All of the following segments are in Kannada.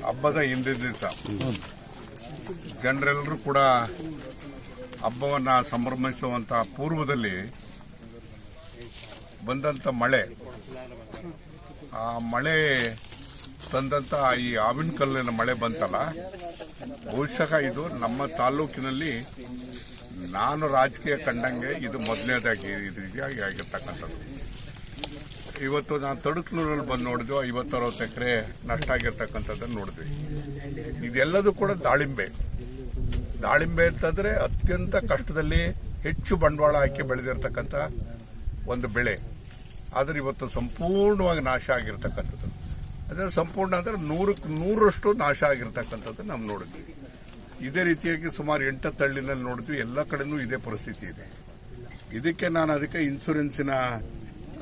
ಹಬ್ಬದ ಹಿಂದಿನ ದಿವಸ ಜನರೆಲ್ಲರೂ ಕೂಡ ಹಬ್ಬವನ್ನು ಸಂಭ್ರಮಿಸುವಂಥ ಪೂರ್ವದಲ್ಲಿ ಬಂದಂಥ ಮಳೆ, ಆ ಮಳೆ ತಂದಂಥ ಈ ಆವಿನ ಕಲ್ಲಿನ ಮಳೆ ಬಂತಲ್ಲ, ಬಹುಶಃ ಇದು ನಮ್ಮ ತಾಲೂಕಿನಲ್ಲಿ ನಾನು ರಾಜಕೀಯ ಕಂಡಂಗೆ ಇದು ಮೊದಲನೇದಾಗಿ ಆಗಿರ್ತಕ್ಕಂಥದ್ದು. ಇವತ್ತು ನಾನು ತಡುಕ್ಲೂರಲ್ಲಿ ಬಂದು ನೋಡಿದ್ವಿ, 50-60 ಎಕರೆ ನಷ್ಟ ಆಗಿರ್ತಕ್ಕಂಥದ್ದನ್ನು ನೋಡಿದ್ವಿ. ಇದೆಲ್ಲದೂ ಕೂಡ ದಾಳಿಂಬೆ ಅಂತಂದರೆ ಅತ್ಯಂತ ಕಷ್ಟದಲ್ಲಿ ಹೆಚ್ಚು ಬಂಡವಾಳ ಹಾಕಿ ಬೆಳೆದಿರ್ತಕ್ಕಂಥ ಒಂದು ಬೆಳೆ. ಆದರೆ ಇವತ್ತು ಸಂಪೂರ್ಣವಾಗಿ ನಾಶ ಆಗಿರ್ತಕ್ಕಂಥದ್ದು. ಅದೇ ಸಂಪೂರ್ಣ ಅಂದರೆ 100ಕ್ಕೆ 100ರಷ್ಟು ನಾಶ ಆಗಿರ್ತಕ್ಕಂಥದ್ದು ನಾವು ನೋಡಿದ್ವಿ. ಇದೇ ರೀತಿಯಾಗಿ ಸುಮಾರು 8 ಹಳ್ಳಿನಲ್ಲಿ ನೋಡಿದ್ವಿ. ಎಲ್ಲ ಕಡೆನೂ ಇದೇ ಪರಿಸ್ಥಿತಿ ಇದೆ. ಇದಕ್ಕೆ ಇನ್ಶೂರೆನ್ಸಿನ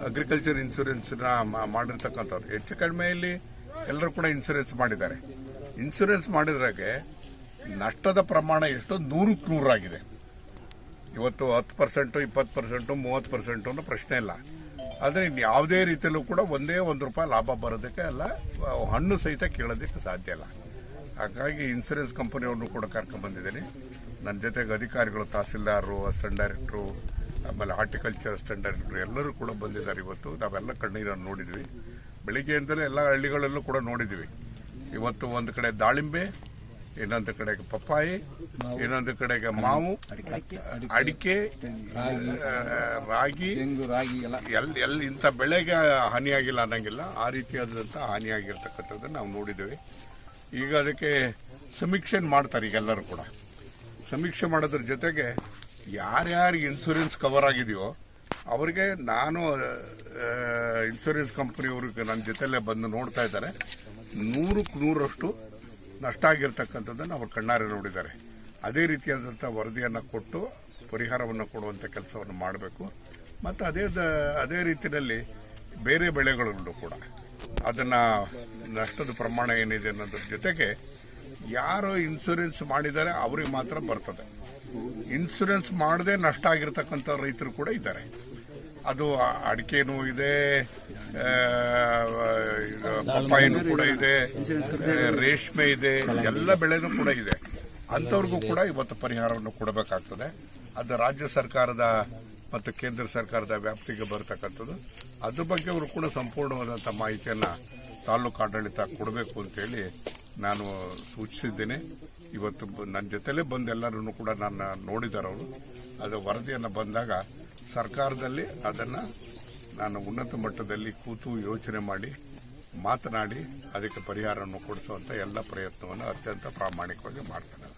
ಅಗ್ರಿಕಲ್ಚರ್ ಇನ್ಶೂರೆನ್ಸ್ನ ಮಾಡಿರ್ತಕ್ಕಂಥವ್ರು ಹೆಚ್ಚು ಕಡಿಮೆಯಲ್ಲಿ ಎಲ್ಲರೂ ಕೂಡ ಇನ್ಶೂರೆನ್ಸ್ ಮಾಡಿದ್ದಾರೆ. ಇನ್ಶೂರೆನ್ಸ್ ಮಾಡಿದ್ರಾಗೆ ನಷ್ಟದ ಪ್ರಮಾಣ ಎಷ್ಟು 100ಕ್ಕೆ 100 ಆಗಿದೆ. ಇವತ್ತು 10%, 20%, 30% ಅನ್ನೋ ಪ್ರಶ್ನೆ ಇಲ್ಲ. ಆದರೆ ಯಾವುದೇ ರೀತಿಯಲ್ಲೂ ಕೂಡ ಒಂದೇ ₹1 ಲಾಭ ಬರೋದಕ್ಕೆ ಅಲ್ಲ, ಹಣ್ಣು ಸಹಿತ ಕೇಳೋದಕ್ಕೆ ಸಾಧ್ಯ ಇಲ್ಲ. ಹಾಗಾಗಿ ಇನ್ಶೂರೆನ್ಸ್ ಕಂಪನಿಯವ್ರನ್ನೂ ಕೂಡ ಕರ್ಕೊಂಡ್ಬಂದಿದ್ದೀನಿ. ನನ್ನ ಜೊತೆಗೆ ಅಧಿಕಾರಿಗಳು, ತಹಸೀಲ್ದಾರರು, ಅಸಿಸ್ಟೆಂಟ್ ಡೈರೆಕ್ಟ್ರು, ಆಮೇಲೆ ಹಾರ್ಟಿಕಲ್ಚರ್ ಅಸಿಸ್ಟೆಂಟ್ ಡೈರೆಕ್ಟ್ರು ಎಲ್ಲರೂ ಕೂಡ ಬಂದಿದ್ದಾರೆ. ಇವತ್ತು ನಾವೆಲ್ಲ ಕಣ್ಣೀರನ್ನು ನೋಡಿದ್ವಿ. ಬೆಳಿಗ್ಗೆಯಿಂದಲೇ ಎಲ್ಲ ಹಳ್ಳಿಗಳಲ್ಲೂ ಕೂಡ ನೋಡಿದ್ವಿ. ಇವತ್ತು ಒಂದು ಕಡೆ ದಾಳಿಂಬೆ, ಇನ್ನೊಂದು ಕಡೆಗೆ ಪಪ್ಪಾಯಿ, ಇನ್ನೊಂದು ಕಡೆಗೆ ಮಾವು, ಅಡಿಕೆ, ರಾಗಿ ಇಂಥ ಬೆಳೆಗೆ ಹಾನಿಯಾಗಿಲ್ಲ ಅನ್ನಂಗಿಲ್ಲ. ಆ ರೀತಿಯಾದಂಥ ಹಾನಿಯಾಗಿರ್ತಕ್ಕಂಥದ್ದನ್ನು ನಾವು ನೋಡಿದ್ದೇವೆ. ಈಗ ಅದಕ್ಕೆ ಸಮೀಕ್ಷೆ ಮಾಡ್ತಾರೆ. ಈಗೆಲ್ಲರೂ ಕೂಡ ಸಮೀಕ್ಷೆ ಮಾಡೋದ್ರ ಜೊತೆಗೆ ಯಾರ್ಯಾರಿಗೆ ಇನ್ಶೂರೆನ್ಸ್ ಕವರ್ ಆಗಿದೆಯೋ ಅವರಿಗೆ, ನಾನು ಇನ್ಶೂರೆನ್ಸ್ ಕಂಪ್ನಿಯವ್ರಿಗೆ ನನ್ನ ಜೊತೆಯಲ್ಲೇ ಬಂದು ನೋಡ್ತಾ ಇದ್ದಾರೆ, 100ಕ್ಕೆ 100ರಷ್ಟು ನಷ್ಟ ಆಗಿರ್ತಕ್ಕಂಥದ್ದನ್ನು ಅವರು ಕಣ್ಣಾರೆ ನೋಡಿದ್ದಾರೆ. ಅದೇ ರೀತಿಯಾದಂಥ ವರದಿಯನ್ನು ಕೊಟ್ಟು ಪರಿಹಾರವನ್ನು ಕೊಡುವಂಥ ಕೆಲಸವನ್ನು ಮಾಡಬೇಕು. ಮತ್ತು ಅದೇ ರೀತಿಯಲ್ಲಿ ಬೇರೆ ಬೆಳೆಗಳಲ್ಲೂ ಕೂಡ ಅದನ್ನು ನಷ್ಟದ ಪ್ರಮಾಣ ಏನಿದೆ ಅನ್ನೋದ್ರ ಜೊತೆಗೆ ಯಾರು ಇನ್ಶೂರೆನ್ಸ್ ಮಾಡಿದ್ದಾರೆ ಅವ್ರಿಗೆ ಮಾತ್ರ ಬರ್ತದೆ. ಇನ್ಶೂರೆನ್ಸ್ ಮಾಡದೆ ನಷ್ಟ ಆಗಿರ್ತಕ್ಕಂಥ ರೈತರು ಕೂಡ ಇದ್ದಾರೆ. ಅದು ಅಡಿಕೆನೂ ಇದೆ, ಪಪ್ಪಾಯಿನೂ ಕೂಡ ಇದೆ, ರೇಷ್ಮೆ ಇದೆ, ಎಲ್ಲ ಬೆಳೆನೂ ಕೂಡ ಇದೆ. ಅಂಥವ್ರಿಗೂ ಕೂಡ ಇವತ್ತು ಪರಿಹಾರವನ್ನು ಕೊಡಬೇಕಾಗ್ತದೆ. ಅದು ರಾಜ್ಯ ಸರ್ಕಾರದ ಮತ್ತು ಕೇಂದ್ರ ಸರ್ಕಾರದ ವ್ಯಾಪ್ತಿಗೆ ಬರತಕ್ಕಂಥದ್ದು. ಅದ್ರ ಬಗ್ಗೆ ಅವರು ಕೂಡ ಸಂಪೂರ್ಣವಾದಂಥ ಮಾಹಿತಿಯನ್ನು ತಾಲೂಕು ಆಡಳಿತ ಕೊಡಬೇಕು ಅಂತೇಳಿ ನಾನು ಸೂಚಿಸಿದ್ದೇನೆ. ಇವತ್ತು ನನ್ನ ಜೊತೆಲೇ ಬಂದು ಎಲ್ಲರೂ ಕೂಡ ನನ್ನ ನೋಡಿದ್ದಾರೆ. ಅವರು ಅದು ವರದಿಯನ್ನು ಬಂದಾಗ ಸರ್ಕಾರದಲ್ಲಿ ಅದನ್ನು ನಾನು ಉನ್ನತ ಮಟ್ಟದಲ್ಲಿ ಕೂತು ಯೋಚನೆ ಮಾಡಿ ಮಾತನಾಡಿ ಅದಕ್ಕೆ ಪರಿಹಾರವನ್ನು ಕೊಡಿಸುವಂಥ ಎಲ್ಲ ಪ್ರಯತ್ನವನ್ನು ಅತ್ಯಂತ ಪ್ರಾಮಾಣಿಕವಾಗಿ ಮಾಡ್ತೇನೆ.